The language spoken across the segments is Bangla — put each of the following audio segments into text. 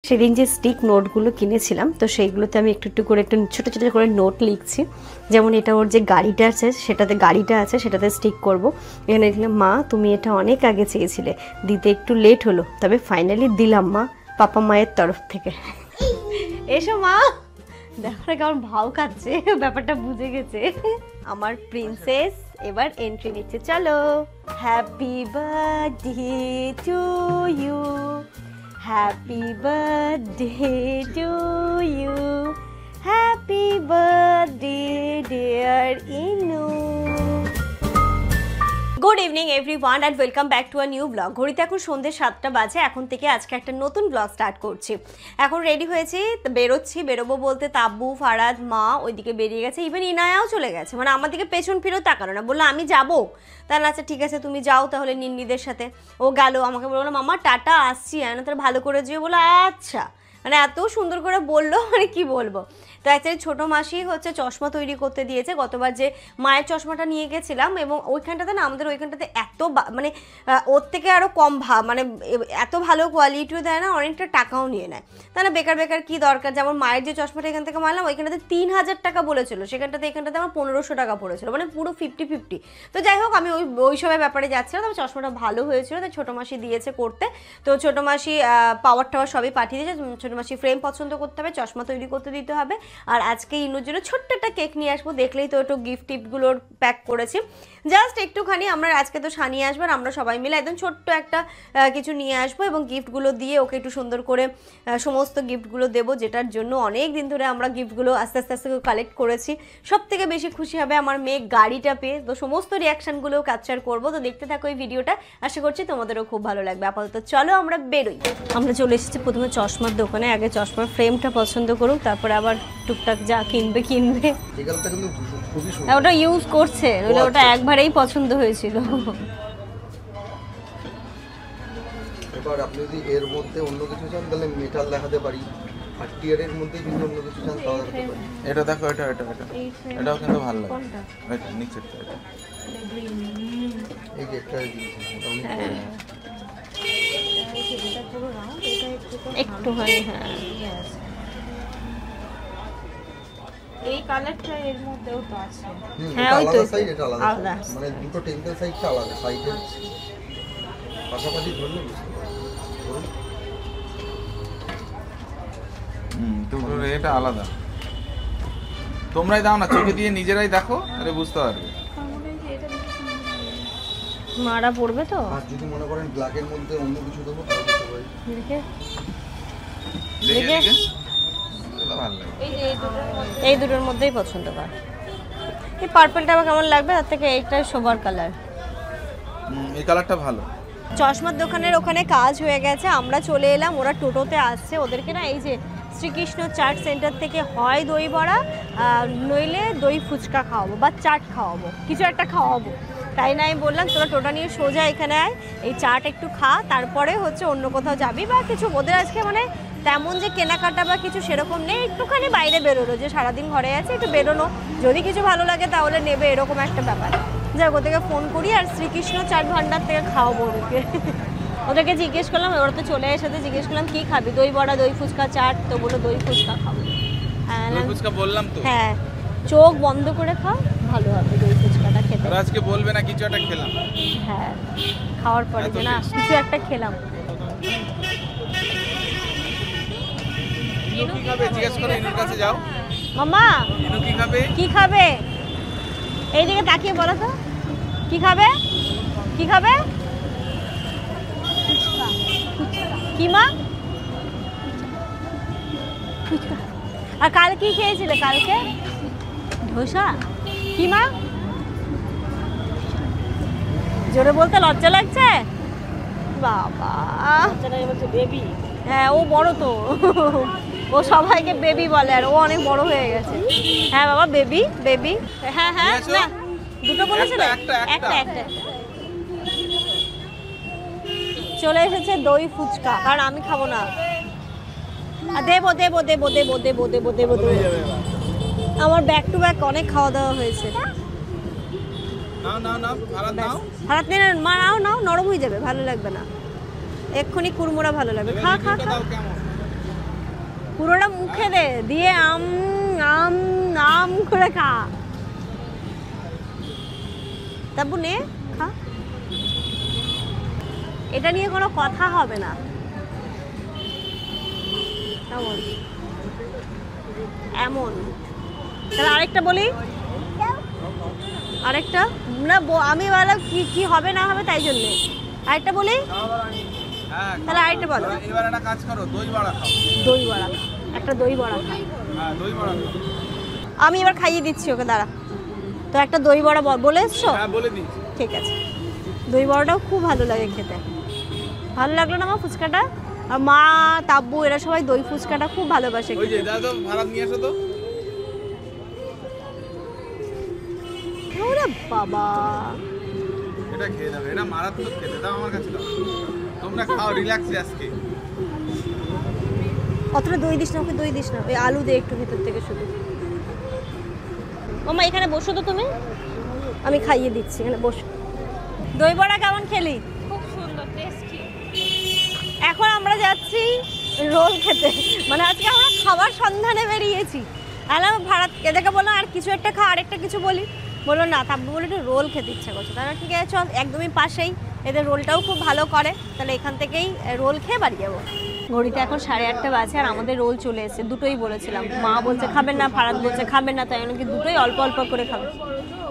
সেদিন যে স্টিক নোটগুলো কিনেছিলাম তো সেইগুলোতে আমি একটু একটু করে একটু ছোটো ছোটো করে নোট লিখছি। যেমন এটা ওর যে গাড়িটা আছে সেটাতে স্টিক করব। এখানে লিখলাম, মা তুমি এটা অনেক আগে চেয়েছিলে, দিতে একটু লেট হলো, তবে ফাইনালি দিলাম মা, পাপা মায়ের তরফ থেকে। এসো মা, দেখো না কেমন ভাও খাচ্ছে, ব্যাপারটা বুঝে গেছে। আমার প্রিন্সেস এবার এন্ট্রি নিচ্ছে, চলো। Happy birthday to you, happy birthday to you, happy birthday dear Inu. Good evening everyone and welcome back to a new blog. ঘড়িতে এখন সন্ধ্যে 7টা বাজে। এখন থেকে আজকে একটা নতুন ব্লগ স্টার্ট করছি। এখন রেডি হয়েছি, বেরোবো বলতে তাব্বু, ফারাদ, মা ওইদিকে বেরিয়ে গেছে, ইভেন ইনায়াও চলে গেছে, মানে আমার দিকে পেছন ফিরেও তাকানো না, বললো আমি যাবো। তাহলে আচ্ছা ঠিক আছে তুমি যাও তাহলে নিন্নিদের সাথে। ও গেল, আমাকে বললো মামা টাটা আসছি, তাহলে ভালো করে যেও, বলো আচ্ছা। মানে এত সুন্দর করে বললো, মানে কি বলবো। তো অ্যাকচুয়ালি ছোটো মাসি হচ্ছে চশমা তৈরি করতে দিয়েছে। গতবার যে মায়ের চশমাটা নিয়ে গেছিলাম, এবং ওইখানটাতে না আমাদের ওইখানটাতে এত মানে ওর থেকে আরও কম মানে এত ভালো কোয়ালিটিও দেয় না, অনেকটা টাকাও নিয়ে নেয়। তাহলে বেকার বেকার কী দরকার। যেমন মায়ের যে চশমাটা এখান থেকে মারলাম, ওইখানটাতে 3000 টাকা বলেছিল, এখানটাতে আমার 1500 টাকা পড়েছিল, মানে পুরো 50-50। তো যাই হোক, আমি ওই সবের ব্যাপারে যাচ্ছিলাম। তবে চশমাটা ভালো হয়েছিল, তাই ছোটো মাসি দিয়েছে করতে। তো ছোটো মাসি পাওয়ার টাওয়ার সবই পাঠিয়ে দিয়েছে। ছোটো মাসি ফ্রেম পছন্দ করতে হবে, চশমা তৈরি করতে দিতে হবে। আর আজকে ইনুর জন্য ছোট্ট একটা কেক নিয়ে আসবো, দেখলেই তো একটু গিফট টিপগুলোর প্যাক করেছি, জাস্ট একটুখানি। আমরা আজকে তো সানিয়ে আসবো, আমরা সবাই মিলে একদম ছোট্ট একটা কিছু নিয়ে আসবো, এবং গিফটগুলো দিয়ে ওকে একটু সুন্দর করে সমস্ত গিফটগুলো দেবো, যেটার জন্য অনেক দিন ধরে আমরা গিফটগুলো আস্তে আস্তে কালেক্ট করেছি। সব থেকে বেশি খুশি হবে আমার মেয়ে গাড়িটা পেয়ে। তো সমস্ত রিয়াকশানগুলোও ক্যাপচার করবো। তো দেখতে থাকো এই ভিডিওটা, আশা করছি তোমাদেরও খুব ভালো লাগবে। আপাতত চলো আমরা বেরোই। আমরা চলে এসেছি প্রথমে চশমার দোকানে। আগে চশমার ফ্রেমটা পছন্দ করুক, তারপরে আবার টুকটাক যা কিনবে। ওটা ইউজ করছে, ওটা একবারেই পছন্দ হয়েছিল। এবার আপনি যদি এর মধ্যে অন্য কিছু চান তাহলে মেটাল দেখাতে পারি, আর টিয়ারের মধ্যে যদি অন্য কিছু চান তাহলে দেখাতে পারি। এটা দেখো, এটাও কিন্তু ভালো লাগে। এটা নিচেরটা, এটা এই যে একটা দিয়েছি, মোটামুটি একটুখানি। হ্যাঁ, এই কালারটা এর মধ্যেও তো আছে। হ্যাঁ ওই তো সাইড, এটা আলাদা, মানে দুটো টেম্পল সাইডটা আলাদা, সাইডের পাশাপাশি ধরলে বুঝতে পারবেন। দুটো এটা আলাদা, তোমরাই দাও না, চোখে দিয়ে নিজেরাই দেখো, আরে বুঝতে পারবে। মারা পড়বে তো। আর যদি মনে করেন ব্ল্যাকের মধ্যে অন্য কিছু দেবো তাহলে দিতে পারি। দেখে ভালো লাগে। এই দুটোর মধ্যেই পছন্দ কর। এই পার্পলটা আমার কেমন লাগবে, তার থেকে এইটা সোবার কালার। এই কালারটা ভালো। চশমার দোকানের ওখানে কাজ হয়ে গেছে, আমরা চলে এলাম। ওরা টোটোতে আসছে, ওদেরকে না এই যে শ্রীকৃষ্ণ চাট সেন্টার থেকে হয় দই বড়া নইলে দই ফুচকা খাওয়াবো বা চাট খাওয়াবো, কিছু একটা খাওয়াবো। তাই না আমি বললাম তোরা টোটা নিয়ে সোজা এখানে আয়, এই চাট একটু খা, তারপরে হচ্ছে অন্য কোথাও যাবি বা কিছু। ওদের আজকে মানে তেমন যে কেনাকাটা বা কিছু সেরকম নেই, একটুখানি বাইরে বেরোলো, যে সারাদিন ঘরে আছে একটু বেরোনো, যদি কিছু ভালো লাগে তাহলে নেবে, এরকম একটা ব্যাপার। যাক, ওদেরকে ফোন করি আর শ্রীকৃষ্ণ চাট ভান্ডার থেকে খাওয়াবো ওদেরকে। ওদেরকে জিজ্ঞেস করলাম, ওরা তো চলে এসেছে, জিজ্ঞেস করলাম কী খাবি, দই বড়া, দই ফুচকা, চাট, তো বললো দই ফুচকা খাবো। দই ফুচকা বললাম তো। হ্যাঁ, চোখ বন্ধ করে খাও, ভালো হবে দই ফুচকাটা খেতে। আর আজকে বলবে না কিছু একটা খেলাম। হ্যাঁ, খাওয়ার পরে যে না কিছু একটা খেলাম। ইনু কি খাবে জিজ্ঞেস করো, ইনুর কাছে যাও। মামা ইনু কি খাবে? কি খাবে? এইদিকে তাকিয়ে বলো তো, কি খাবে? কি খাবে? কি মা? আর কাল কি খেয়েছিলে? কালকে ধোসা। কি মা? জোরে বলতে লজ্জা লাগছে বাবা। বেবি। হ্যাঁ, ও বড় তো, ও সবাইকে বেবি বলে, আর ও অনেক বড় হয়ে গেছে। হ্যাঁ বাবা, বেবি বেবি। হ্যাঁ হ্যাঁ, না দুটো বলেছিল, একটা। চলে এসেছে দই ফুচকা, কারণ আমি খাবো না। দেবো। আমার ব্যাক টু ব্যাক অনেক খাওয়া দাওয়া হয়েছে। ভারত নেই, মা নাও, নরম হয়ে যাবে, ভালো লাগবে না। এক্ষুনি কুড়মুড়া ভালো লাগবে। খা। মুখে দে, দিয়ে আম আম আম করে খা। তাবু নে, খা। এটা নিয়ে কোনো কথা হবে না। এমন এমন। তাহলে আরেকটা বলি, আরেকটা না আমি বললাম কি কি হবে না হবে তাই জন্যে। আরেকটা বলি, হ্যাঁ তাহলে আরেকটা বলো। এবার একটা কাজ করো, দই বড়া খাও। দই বড়া, একটা দই বড়া খাই। হ্যাঁ দই বড়া খাও। আমি এবার খাইয়ে দিচ্ছি ওকে, দাঁড়া। তো একটা দই বড়া বলে এসছো? হ্যাঁ বলে দিচ্ছি। ঠিক আছে। দই বড়াটাও খুব ভালো লাগে খেতে। ভালো লাগলো না আমার ফুচকাটা? আর মা তাব্বু এরা সবাই দই ফুচকাটা খুব ভালোবাসে ওই যে খেতে। দাদা ভাড়া নিয়ে এসো তো। ওরে বাবা, এটা খেয়ে যাবে, এটা মারাত্মক খেতে। দাও আমার কাছে দাও, তোমরা খাও রিল্যাক্সে আজকে। অতটা দই দিস না ওকে, দই দিস না, ওই আলু দে একটু ভিতর থেকে শুধু। ও মা এখানে বসো তো তুমি, আমি খাইয়ে দিচ্ছি, এখানে বসো। দই বড়া কেমন খেলি? খুব সুন্দর, টেস্টি। এখন আমরা যাচ্ছি রোল খেতে। মানে আজকে আমরা খাবার সন্ধানে বেরিয়েছি। আলাম ভাড়া এদেরকে বললাম আর কিছু একটা খা, আরেকটা কিছু বলি, বললো না। তারপর বলে একটু রোল খেতে ইচ্ছা করছে। তাহলে ঠিক আছে চল, একদমই পাশেই, এদের রোলটাও খুব ভালো করে, তাহলে এখান থেকেই রোল খেয়ে বাড়ি যাবো। ঘড়িতে এখন 8:30 বাজে আর আমাদের রোল চলে এসেছে। দুটোই বলেছিলাম, মা বলছে খাবেন না, ফারাদ বলছে খাবেন না, তাই নাকি দুটোই অল্প অল্প করে খাবে।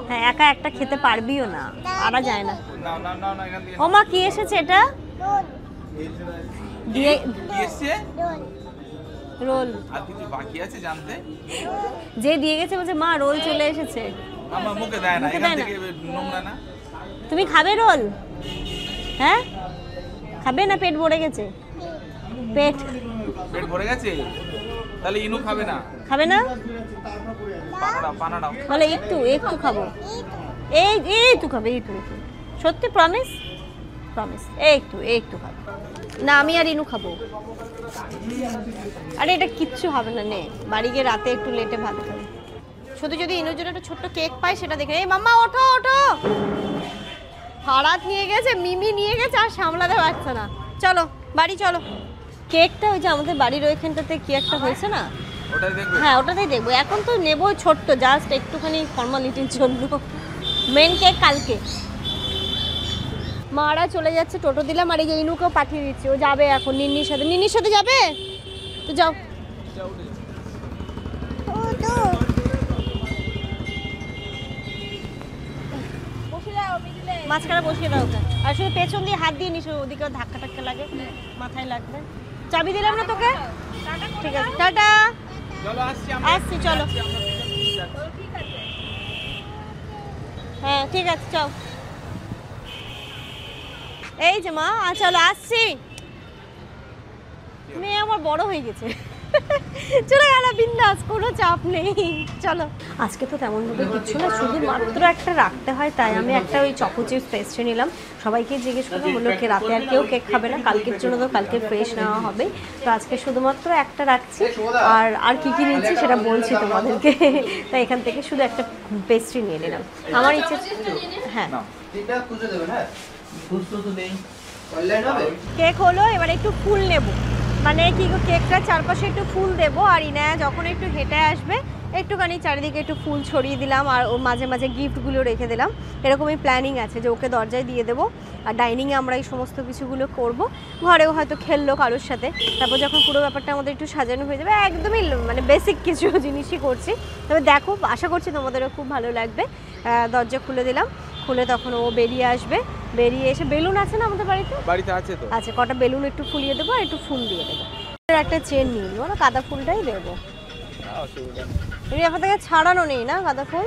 হ্যাঁ একা একটা খেতে পারবিও না, আরা যায় না। নাও নাও নাও না এখান থেকে। ও মা কি এসেছে এটা? দিয়ে কি এসছে? রোল। আর কিছু বাকি আছে জানতে? যে দিয়ে গেছে বলছে মা রোল চলে এসেছে। আমার মুখে দেয় না, মুখে এখান দেয় না। থেকে নোংরা না। তুমি খাবে রোল? হ্যাঁ খাবে না? পেট ভরে গেছে? পেট পেট ভরে গেছে? তাহলে ইনু খাবে না? খাবে না? পানা পানা দাও। বলে একটু একটু খাবো। এই একটু খাবে, একটু। সত্যি প্রমিস? প্রমিস। একটু একটু খাবো না, আমি আর ইনু খাবো। আরে এটা কিচ্ছু হবে না, নে বাড়ি গিয়ে রাতে একটু লেটে ভাত খাবে। শুধু যদি ইনুর জন্য একটা ছোট্ট কেক পাই সেটা দেখে। এই মাম্মা ওঠো ওঠো, ফারাত নিয়ে গেছে, মিমি নিয়ে গেছে, আর সামলাতে পারছে না। চলো বাড়ি চলো। কেকটা ওই যে আমাদের বাড়ির ওইখানটাতে কি একটা হয়েছে না, ওটাই দেখবে। হ্যাঁ ওটাতেই দেখবো। এখন তো নেবো ছোট্ট, জাস্ট একটুখানি ফর্মালিটির জন্য। মেন কেক কালকে। মারা চলে যাচ্ছে, টোটো দিলাম, আর এই যে ইনুকেও পাঠিয়ে দিচ্ছি, ও যাবে এখন নিন্নির সাথে। নিন্নির সাথে যাবে তো যাও। বসে যাও মিডিলে। মাঝখানে বসিয়ে দাও ওকে, আর শুধু পেছন দিয়ে হাত দিয়ে নিস, ওদিকে ধাক্কা টাক্কা লাগে, মাথায় লাগবে। চাবি দিলাম না তোকে? ঠিক আছে টাটা। চলো আসছি আমরা। আসছি চলো। হ্যাঁ ঠিক আছে চল। এই যে মা চলো আসছি। মেয়ে আমার বড় হয়ে গেছে, চলে গেল বিন্দাস, কোনো চাপ নেই। চলো আজকে তো তেমন ভাবে কিচ্ছু না, শুধুমাত্র একটা রাখতে হয়, তাই আমি একটা ওই চকো চিপস পেস্ট্রি নিলাম। সবাইকে জিজ্ঞেস করলাম, বললো কি রাতে আর কেউ কেক খাবে না, কালকের জন্য তো কালকে ফ্রেশ নেওয়া হবে, তো আজকে শুধুমাত্র একটা রাখছি। আর কি কি নিচ্ছি সেটা বলছি তোমাদেরকে। তাই এখান থেকে শুধু একটা পেস্ট্রি নিয়ে নিলাম। আমার ইচ্ছে, হ্যাঁ কেক হলো, এবার একটু ফুল নেব। মানে কি কেকটা চারপাশে একটু ফুল দেবো, আর ইনায়া যখন একটু হেঁটে আসবে একটুখানি চারিদিকে একটু ফুল ছড়িয়ে দিলাম, আর ওর মাঝে মাঝে গিফটগুলো রেখে দিলাম। এরকমই প্ল্যানিং আছে যে ওকে দরজায় দিয়ে দেবো, আর ডাইনিংয়ে আমরা এই সমস্ত কিছুগুলো করব। ঘরেও হয়তো খেললো কারোর সাথে, তারপর যখন পুরো ব্যাপারটা আমাদের একটু সাজানো হয়ে যাবে, একদমই মানে বেসিক কিছু জিনিসই করছি। তবে দেখো, আশা করছি তোমাদেরও খুব ভালো লাগবে। দরজা খুলে দিলাম, খুলে তখন ও বেরিয়ে আসবে। বেরিয়ে এসে বেলুন আছে না আমাদের বাড়িতে? বাড়িতে আছে তো। আচ্ছা কটা বেলুন একটু ফুলিয়ে দেবো, আর একটু ফুল দিয়ে দেবো। একটা চেন নিয়ে নিবো না, গাঁদা ফুলটাই দেবো। অসুবিধা এই ব্যাপার থেকে ছাড়ানো নেই না গাঁদা ফুল?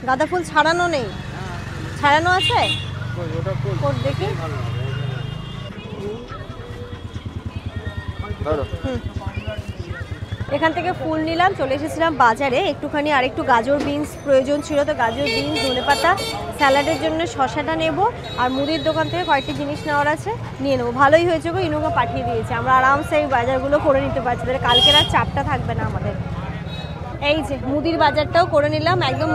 গাঁদা ফুল ছাড়ানো নেই? ছাড়ানো আছে? ওটা ফুল কোট দেখি। ধরো। এখান থেকে ফুল নিলাম, চলে এসেছিলাম বাজারে একটুখানি, আর একটু গাজর বিনস প্রয়োজন ছিল, তো গাজর বিনস ধনেপাতা, স্যালাডের জন্য শশাটা নেব, আর মুদির দোকান থেকে কয়েকটি জিনিস নেওয়ার আছে নিয়ে নেবো। ভালোই হয়েছে গো, ইনুকা পাঠিয়ে দিয়েছে, আমরা আরামসে এই বাজারগুলো করে নিতে পারছি, তাহলে কালকের আর চাপটা থাকবে না আমাদের। এই যে মুদির বাজারটাও করে নিলাম একদম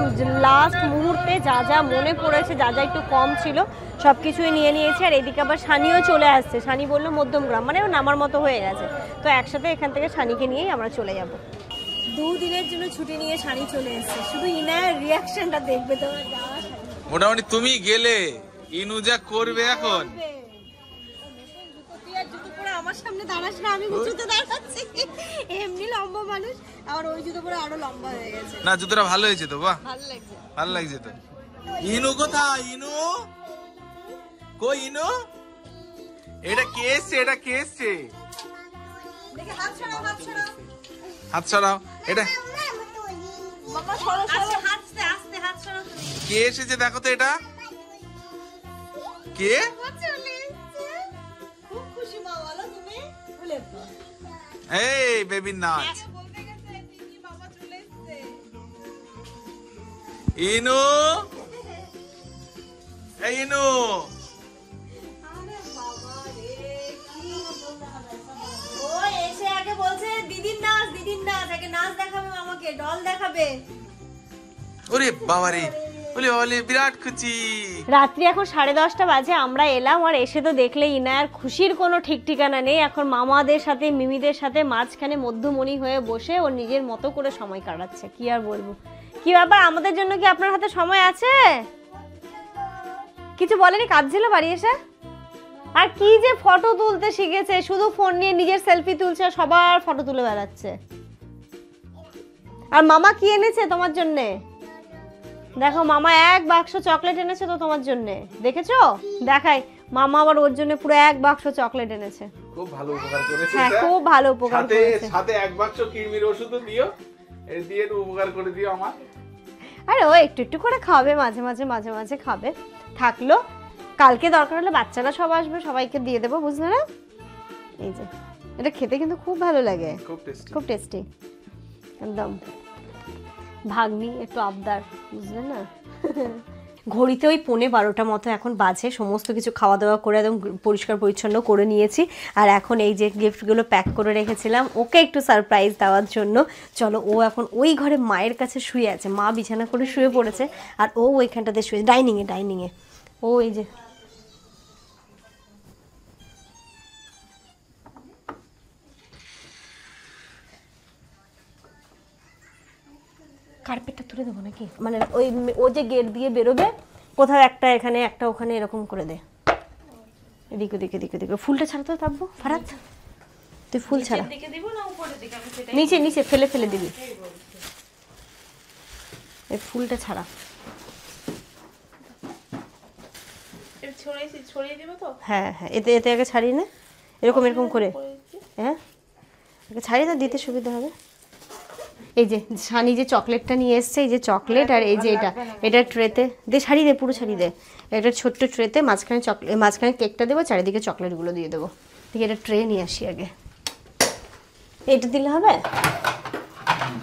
লাস্ট মুহূর্তে, যা যা মনে পড়েছে, যা যা একটু কম ছিল সব কিছুই নিয়ে নিয়েছি। আর এদিকে আবার সানিও চলে আসছে। সানি বললো মধ্যমগ্রাম, মানে ও নামার মতো হয়ে গেছে। তো একসাথে এখান থেকে সানিকে নিয়েই আমরা চলে যাব। 2 দিনের জন্য ছুটি নিয়ে সানি চলে এসেছে, শুধু ইনার রিয়াকশনটা দেখবে তোমরা। মোটামুটি তুমি গেলে ইনু যা করবে এখন। জুতো পরে আমার সামনে দাঁড়াস না, আমি উঁচুতে দাঁড়াচ্ছি, এমনি লম্বা মানুষ, আর ওই জুতো পরে আরো লম্বা হয়ে গেছে। না জুতোটা ভালো হয়েছে তো, বাহ ভালো লাগছে, ভালো লাগছে তো। ইনু কোথায়? ইনু কই? ইনু এটা কে এসছে? এটা কে এসছে? দেখে হাত ছড়াও, হাত ছড়াও, হাত ছড়াও। এটা বাবা সরো সরো, আস্তে আস্তে হাত ছড়াও। কে এসেছে দেখো তো, এটা কে? খুব খুশি মা, বলো তুমি? বলে এই বেবি নাচ। ইনু, এই ইনু, ও এসে আগে বলছে দিদির নাচ, দিদির নাচ, আগে নাচ দেখাবে মামাকে, ডল দেখাবে। ওরে বাবা রে, ওরে বাবা রে, বিরাট খুশি। রাত্রি এখন 10:30 বাজে, আমরা এলাম। আর এসে তো দেখলে ইনার খুশির কোনো ঠিক ঠিকানা নেই। এখন মামাদের সাথে মিমিদের সাথে মাঝখানে মধ্যমণি হয়ে বসে ওর নিজের মতো করে সময় কাটাচ্ছে। কি আর বলবো। কি ব্যাপার, আমাদের জন্য কি আপনার হাতে সময় আছে? কিছু বলেনি? কাঁদছিল বাড়ি এসে? আর কি যে ফটো তুলতে শিখেছে, শুধু ফোন নিয়ে নিজের সেলফি তুলছে, সবার ফটো তুলে বেড়াচ্ছে। আর মামা কি এনেছে তোমার জন্যে? দেখো মামা 1 বাক্স চকলেট এনেছে তো তোমার জন্যে, দেখেছো? দেখাই, মামা আবার ওর জন্য পুরো 1 বাক্স চকলেট এনেছে। খুব ভালো উপকার করেছে। হ্যাঁ, খুব ভালো উপকার করেছে। সাথে 1 বাক্স কিডনির ওষুধও দিও, এই দিয়ে উপকার করে দিও আমার। আরে ও একটু একটু করে খাবে, মাঝে মাঝে মাঝে মাঝে খাবে। থাকলো, কালকে দরকার হলে বাচ্চারা সব আসবে, সবাইকে দিয়ে দেবো, বুঝলে না? এই যে এটা খেতে কিন্তু খুব ভালো লাগে, খুব টেস্টি, খুব টেস্টি একদম। ভাগ্নি একটু আবদার, বুঝলে না? ঘড়িতে ওই 11:15 মতো এখন বাজে। সমস্ত কিছু খাওয়া দাওয়া করে একদম পরিষ্কার পরিচ্ছন্ন করে নিয়েছি। আর এখন এই যে গিফটগুলো প্যাক করে রেখেছিলাম ওকে একটু সারপ্রাইজ দেওয়ার জন্য। চলো, ও এখন ওই ঘরে মায়ের কাছে শুয়ে আছে, মা বিছানা করে শুয়ে পড়েছে, আর ও ওইখানটাতে শুয়ে, ডাইনিংয়ে ডাইনিংয়ে। ও এই যে কার্পেটটা তুলে দেবো নাকি, মানে ওই ও যে গেট দিয়ে বেরোবে, কোথাও একটা এখানে একটা ওখানে এরকম করে দে, এদিকে এদিকে এদিকে এদিকে। ফুলটা ছাড়া তো থাকবো ফারাত, তুই ফুল ছাড়া। নিচে নিচে ফেলে ফেলে দিবি, এই ফুলটা ছাড়া। হ্যাঁ হ্যাঁ, এতে এতে আগে ছাড়িয়ে নে, এরকম এরকম করে। হ্যাঁ, ছাড়িয়ে না, দিতে সুবিধা হবে। এই যে সানি যে চকলেটটা নিয়ে এসছে, এই যে চকলেট, আর এই যে এটা ট্রেতে দে, ছাড়িয়ে দে, পুরো ছাড়িয়ে দে। এটা ছোট্ট ট্রেতে মাঝখানে চকলেট, মাঝখানে কেকটা দেবো, চারিদিকে চকলেটগুলো দিয়ে দেবো। ঠিক, এটা ট্রে নিয়ে আসি আগে। এটা দিলে হবে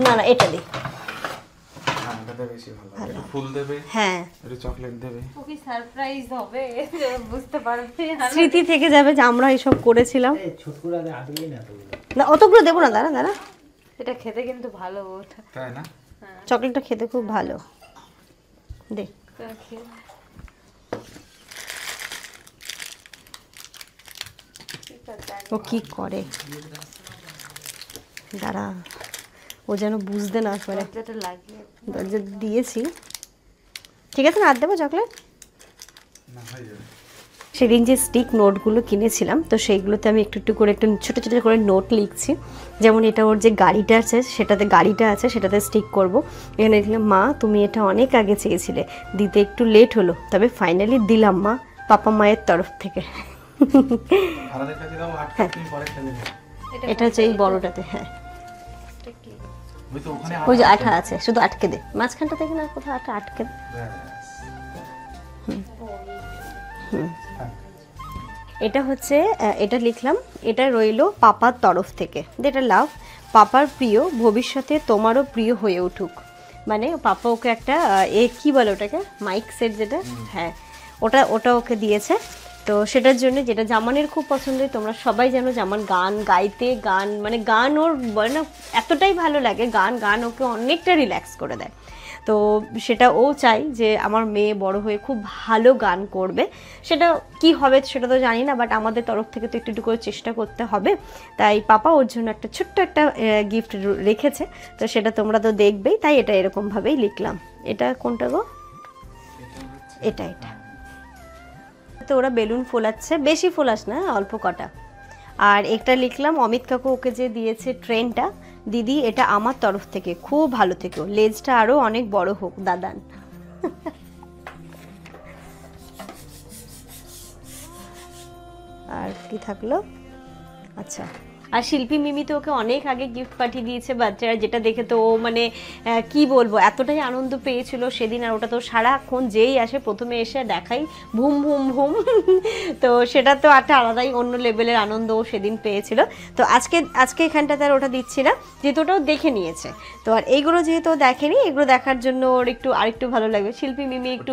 না? না, এটা দিই। ফুল দেবে, হ্যাঁ, একটু চকলেট দেবে। কি সারপ্রাইজ হবে বুঝতে পারবে। স্মৃতি থেকে যাবে যে আমরা এইসব করেছিলাম। না, অতগুলো দেবো না, দাঁড়া দাঁড়া। এটা খেতে কিন্তু ভালো, ওটা তাই না? চকলেটটা খেতে খুব ভালো, দে। ও কি করে, দাঁড়া, ও যেন বুঝতে না পারে। লাগিয়ে দরজা দিয়েছি, ঠিক আছে না? আর দেবো চকলেট? সেদিন যে স্টিক নোটগুলো কিনেছিলাম, তো সেইগুলোতে আমি একটু একটু করে একটু ছোটো ছোটো করে নোট লিখছি। যেমন এটা ওর যে গাড়িটা আছে, সেটাতে স্টিক করব। এখানে লিখলাম, মা তুমি এটা অনেক আগে চেয়েছিলে, দিতে একটু লেট হলো, তবে ফাইনালি দিলাম মা, পাপা মায়ের তরফ থেকে। হ্যাঁ, এটা হচ্ছে এই বড়টাতে। হ্যাঁ, ওই যে আঠা আছে, শুধু আটকে দে মাঝখানটা থেকে, না কোথাও আঠা আটকে দে। এটা হচ্ছে, এটা লিখলাম, এটা রইলো পাপার তরফ থেকে। এটা লাভ, পাপার প্রিয়, ভবিষ্যতে তোমারও প্রিয় হয়ে উঠুক। মানে পাপা ওকে একটা কি বলে ওটাকে, মাইক সেট যেটা, হ্যাঁ ওটা ওকে দিয়েছে। তো সেটার জন্য যেটা জামানের খুব পছন্দের, তোমরা সবাই জানো জামান গান গাইতে, গান মানে গান ওর মানে এতটাই ভালো লাগে, গান ওকে অনেকটা রিল্যাক্স করে দেয়। তো সেটা ও চাই যে আমার মেয়ে বড় হয়ে খুব ভালো গান করবে। সেটা কি হবে সেটা তো জানি না, বাট আমাদের তরফ থেকে তো একটু করে চেষ্টা করতে হবে। তাই পাপা ওর জন্য একটা ছোট্ট একটা গিফট রেখেছে, তো সেটা তোমরা তো দেখবেই, তাই এটা এরকমভাবেই লিখলাম। এটা কোনটা গো? এটা তো ওরা বেলুন ফোলাচ্ছে, বেশি ফোলাস না, অল্প কটা। আর একটা লিখলাম অমিত কাকু ওকে যে দিয়েছে ট্রেনটা, দিদি এটা আমার তরফ থেকে, খুব ভালো থেকো, লেজটা আরও অনেক বড় হোক দাদান। আর কি থাকলো? আচ্ছা, আর শিল্পী মিমি তো ওকে অনেক আগে গিফট পাঠিয়ে দিয়েছে বাচ্চারা, যেটা দেখে তো ও মানে কি বলবো, এতটাই আনন্দ পেয়েছিল সেদিন। আর ওটা তো সারাক্ষণ যেই আসে প্রথমে এসে দেখাই ভুম ভুম ভুম। তো সেটা তো একটা আলাদাই অন্য লেভেলের আনন্দ ও সেদিন পেয়েছিল। তো আজকে এখানটাতে আর ওটা দিচ্ছি না, যেহেতু ওটাও দেখে নিয়েছে। তো আর এইগুলো যেহেতু ও দেখেনি, এগুলো দেখার জন্য ওর আরেকটু ভালো লাগবে। শিল্পী মিমি একটু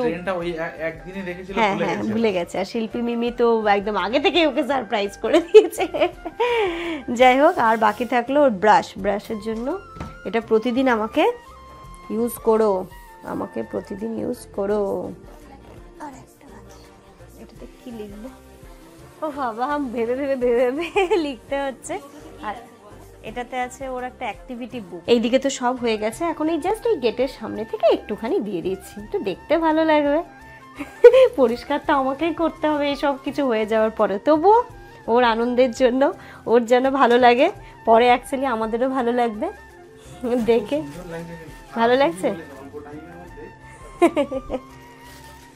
হ্যাঁ ভুলে গেছে, আর শিল্পী মিমি তো একদম আগে থেকে ওকে সারপ্রাইজ করে দিয়েছে। যাই হোক, আর বাকি থাকলো ওর ব্রাশের জন্য। এটা প্রতিদিন আমাকে ইউজ করো, আর একটা আছে, এটাতে কি লিখবো? ও বাবা, ভেবে লিখতে হচ্ছে। আর এটাতে আছে ওর একটা অ্যাক্টিভিটি বুক। এইদিকে তো সব হয়ে গেছে, এখন এই জাস্ট এই গেটের সামনে থেকে একটুখানি দিয়ে দিচ্ছি, একটু দেখতে ভালো লাগবে। পরিষ্কার তো আমাকেই করতে হবে এই সব কিছু হয়ে যাওয়ার পরে, তবুও ওর আনন্দের জন্য, ওর যেন ভালো লাগে, পরে অ্যাকচুয়ালি আমাদেরও ভালো লাগবে দেখে। ভালো লাগছে?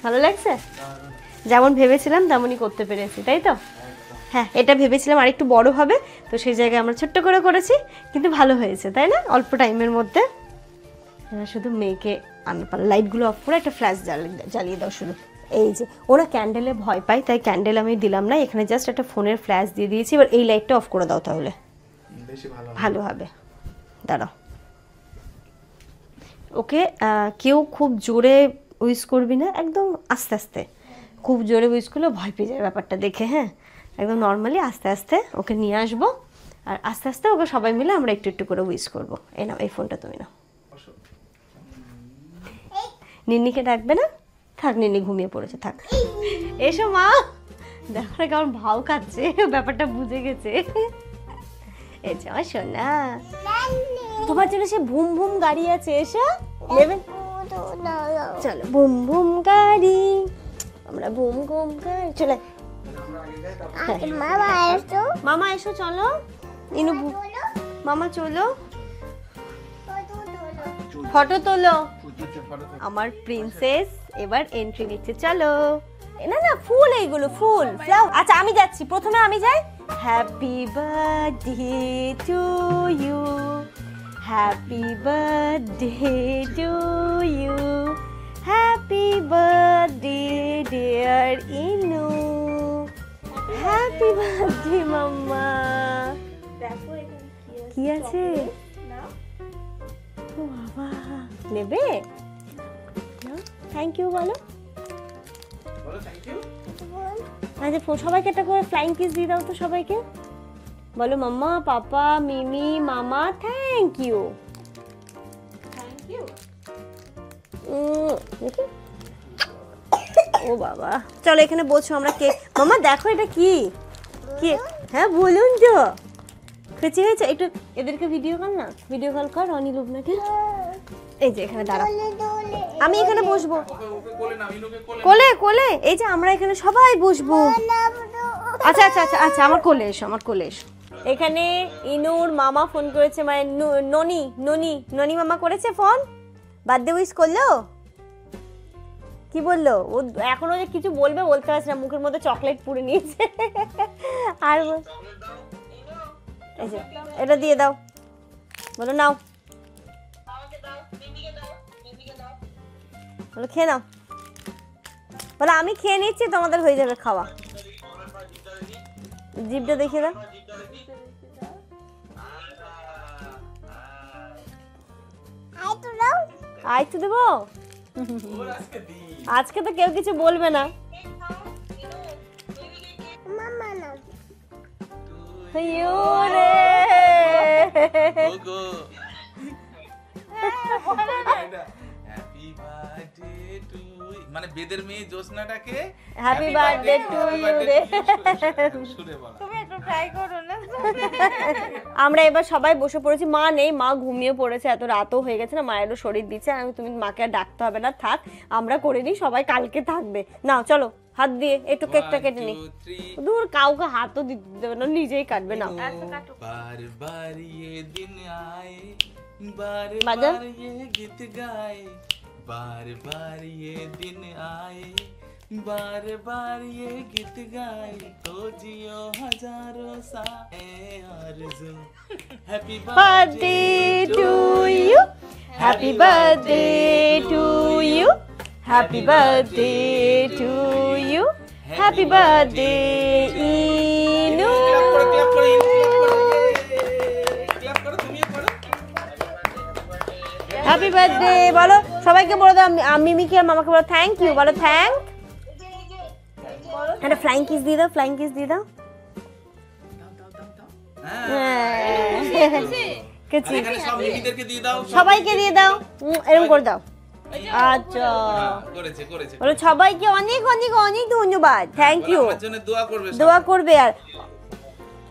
ভালো লাগছে? যেমন ভেবেছিলাম তেমনই করতে পেরেছি, তাই তো? হ্যাঁ, এটা ভেবেছিলাম আরেকটু বড় হবে, তো সেই জায়গায় আমরা ছোট্ট করে করেছি, কিন্তু ভালো হয়েছে, তাই না? অল্প টাইমের মধ্যে। শুধু মেয়েকে লাইটগুলো অফ করে একটা ফ্ল্যাশ জ্বালিয়ে দাও শুধু। এই যে ওরা ক্যান্ডেলে ভয় পায়, তাই ক্যান্ডেল আমি দিলাম না, এখানে জাস্ট একটা ফোনের ফ্ল্যাশ দিয়ে দিয়েছি। এবার এই লাইটটা অফ করে দাও, তাহলে ভালো হবে। দাঁড়াও, ওকে কেউ খুব জোরে উইশ করবি না, একদম আস্তে আস্তে। খুব জোরে উইশ করলে ভয় পেয়ে যায় ব্যাপারটা দেখে। হ্যাঁ, একদম নর্মালি আস্তে আস্তে ওকে নিয়ে আসবো, আর আস্তে আস্তে ওকে সবাই মিলে আমরা একটু করে উইশ করবো। এই নাও, এই ফোনটা তুমি নাও। নিন্নিকে ডাকবে না? থাক, নিন্নি ঘুমিয়ে পড়েছে, থাক। এসো মা, দেখো না কেমন ভাও খাচ্ছে, ব্যাপারটা বুঝে গেছে। এই যে আমার সোনা, তোমার জন্য সে ভুম ভুম গাড়ি আছে, এসো নেবে। চলো ভুম ভুম গাড়ি, আমরা ভুম ভুম গাড়ি চলে। মামা এসো, চলো ইনু, মামা চলো ফটো তোলো। আমার প্রিন্সেস এবার এন্ট্রি নিচ্ছে, চলো। না না, ফুল, এইগুলো ফুল, ফ্লাওয়ার। আচ্ছা আমি যাচ্ছি, প্রথমে আমি যাই। Happy birthday to you, happy birthday to you, happy birthday dear Inu, happy birthday mamma. দেখো কি আছে। ও বাবা, নেবে? থ্যাংক ইউ বলো। আচ্ছা, সবাইকে একটা করে ফ্লাইং কিস দিয়ে দাও তো, সবাইকে বলো মাম্মা, পাপা, মিমি, মামা, থ্যাংক ইউ। ও বাবা, চলো এখানে বসো, আমরা কেক। মাম্মা দেখো এটা কি কেক? হ্যাঁ বলুন তো, খুশি হয়েছে? একটু এদেরকে ভিডিও কল না, ভিডিও কল কর অনিলুবনাকে। এই যে এখানে দাঁড়াও, আমি এখানে বসবো, কোলে কোলে। এই যে আমরা এখানে সবাই বসবো। আচ্ছা আচ্ছা আচ্ছা আচ্ছা, আমার কোলে এসো, আমার কোলে এসো। এখানে ইনুর মামা ফোন করেছে, মানে ননি মামা করেছে ফোন। বার্থডে উইশ করলো? কি বললো? ও এখনো যে কিছু বলবে বলতে পারছে না, মুখের মধ্যে চকলেট পুরে নিয়েছে। আর এই যে এটা দিয়ে দাও, বলো নাও, বলো খেয়ে নাও, বলো আমি খেয়ে নিচ্ছি, তোমাদের হয়ে যাবে খাওয়া। জিভটা দেখিয়ে দাও। আইতো দেবো? আজকে তো কেউ কিছু বলবে না। ইউ রে ওগো হ্যাপি বার্থডে টু মানে বেদের মেয়ে জ্যোৎস্নাটাকে হ্যাপি বার্থডে টু ইউ রে সুরে বলা। তুমি একটু ট্রাই করো না আমরা এবার সবাই বসে পড়েছি, মা নেই, মা ঘুমিয়ে পড়েছে, এত রাতও হয়ে গেছে না, মায়েরও শরীর দিচ্ছে। আমি তুমি মাকে আর ডাকতে হবে না, থাক আমরা করে নিই, সবাই কালকে থাকবে। নাও চলো হাত দিয়ে একটু কেকটা কেটে নি। 1 2 3 দূর কাউকে হাতও দিতে দেবে না, নিজেই কাটবে। নাও बार बार ये दिन आए बार बाजा? बार ये गीत गाए बार बार ये दिन आए बार बार ये गीत गाए तो जियो हजारों साए आरज़ू happy birthday to you, happy birthday to you, happy birthday to you, happy birthday Inu. Clap করো তুমিও করো হ্যাপি বার্থডে বলো সবাইকে, বলে দাও মিমিকে আর মামাকে বলো থ্যাংক ইউ, বলো থ্যাংক। একটা ফ্লাইং কিস দিয়ে দাও, ফ্লাইং কিস দিয়ে দাও। কেচি এখানে সব মিমিদেরকে দিয়ে দাও সবাইকে দিয়ে দাও, এরকম করে দাও। আচ্ছা করেছে করেছে বলো সবাইকে অনেক অনেক অনেক ধন্যবাদ, থ্যাংক ইউ, আমার জন্য দোয়া করবে সবাই। দোয়া করবে। আর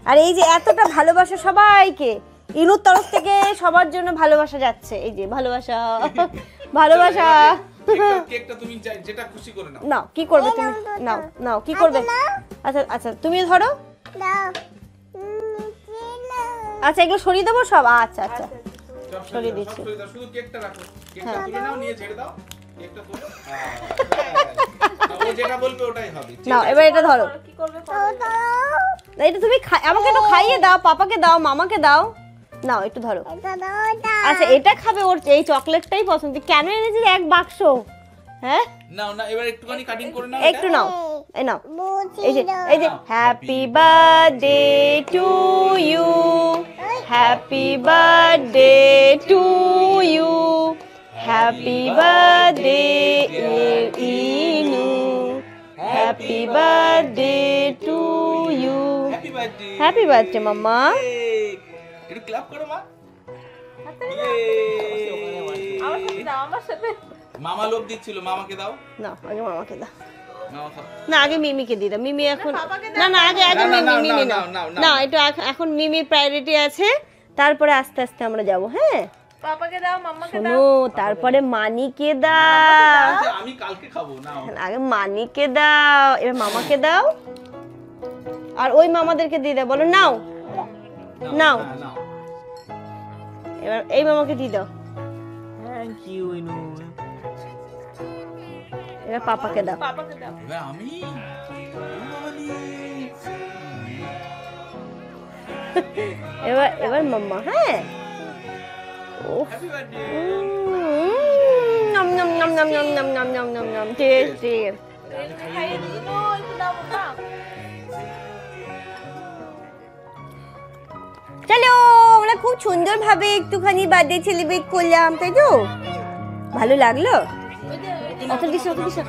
আর এই যে এতটা ভালোবাসা সবাইকে, ইনুর তরফ থেকে সবার জন্য ভালোবাসা যাচ্ছে, এই যে ভালোবাসা ভালোবাসা। কেকটা তুমি যেটা খুশি করে নাও নাও কি করবে তুমি, নাও নাও কি করবে। আচ্ছা আচ্ছা তুমি ধরো, আচ্ছা এগুলো সরিয়ে দেবো সব। আচ্ছা আচ্ছা সব সরিয়ে দিচ্ছি। সরিয়ে দাও, শুধু কেকটা রাখো, কেকটা তুলে নাও, নিয়ে ছেড়ে দাও কেকটা তুলে। ও যেটা বলবে ওটাই হবে। ঠিক নাও আছে? এবার এটা ধরো, কি করবে এটা তুমি আমাকে একটু খাইয়ে দাও, পাপাকে দাও, মামাকে দাও। নাও একটু ধরো। আচ্ছা এটা খাবে, ওর এই চকলেটটাই পছন্দ। কেন এনেছিস এক বাক্স? হ্যাঁ নাও না এবার একটুখানি কাটিং করে নাও একটু নাও, এই নাও, এই যে happy birthday to you, happy birthday to you, happy birthday Inu, happy birthday to you, happy birthday happy birthday mamma. একটু ক্ল্যাপ করো মা। আমার সাথে দাও, আমার সাথে মামা লোভ দিচ্ছিল, মামাকে দাও। না আগে মামাকে দাও, মামা খাও। না আগে মিমিকে দিয়ে দাও। মিমি এখন পাপাকে দাও। না না আগে আগে না, না, মিমি মিমি নাও, নাও নাও, নাও, না, এটা এখন মিমির প্রায়োরিটি আছে, তারপরে আস্তে আস্তে আমরা যাব। হ্যাঁ পাপাকে দাও, মাম্মাকে শোনো, তারপরে মানিকে দাও, আচ্ছা, আমি কালকে খাবো নাও। আগে মানিকে দাও, এবার মামাকে দাও, আর ওই মামাদেরকে দিয়ে দাও। বলো নাও নাও, হ্যাঁ, নাও। এবার এই মামাকে দিয়ে দাও, থ্যাংক ইউ ইনু। এবার পাপাকে দাও। পাপাকে দাও। এবার আমি এবার এবার মাম্মা। হ্যাঁ উফ, হ্যাপি বার্থডে। নম নম নম নম নম নম নম নম নম নম, টেস্টি। খাইয়ে দিই নো, একটু দাও না। চলো আমরা খুব সুন্দর ভাবে একটুখানি বার্থডে সেলিব্রেট করলাম, তাই তো? ভালো লাগলো? ওই যে অত দিশা